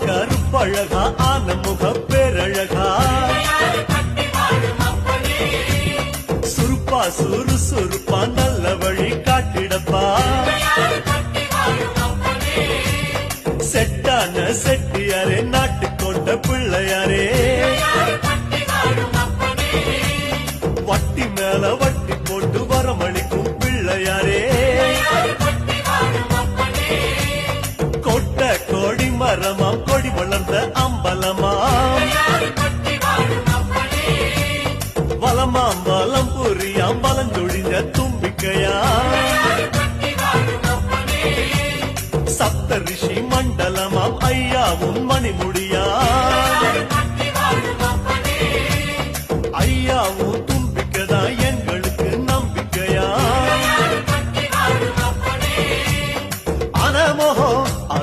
கருப்பழகா ஆன முக பேரழகா சுருப்பா சுறுசுறுப்பா நல்ல வழி காட்டிடப்பா செட்டான செட்டியாரே நாட்டுக்கோட்ட பிள்ளையாரே வட்டி மேல வட்டி போட்டு வரமளிக்கும் பிள்ளையாரே கொட்ட கோடி மரமாம் கொடி வளர்ந்த அம்பலமாம் வலமாம் வலம் புரியாம் வலஞ்சொழிஞ்ச தும்பிக்கையா சப்த ரிஷி மண்டலமாம் ஐயாவும் மணிமுடி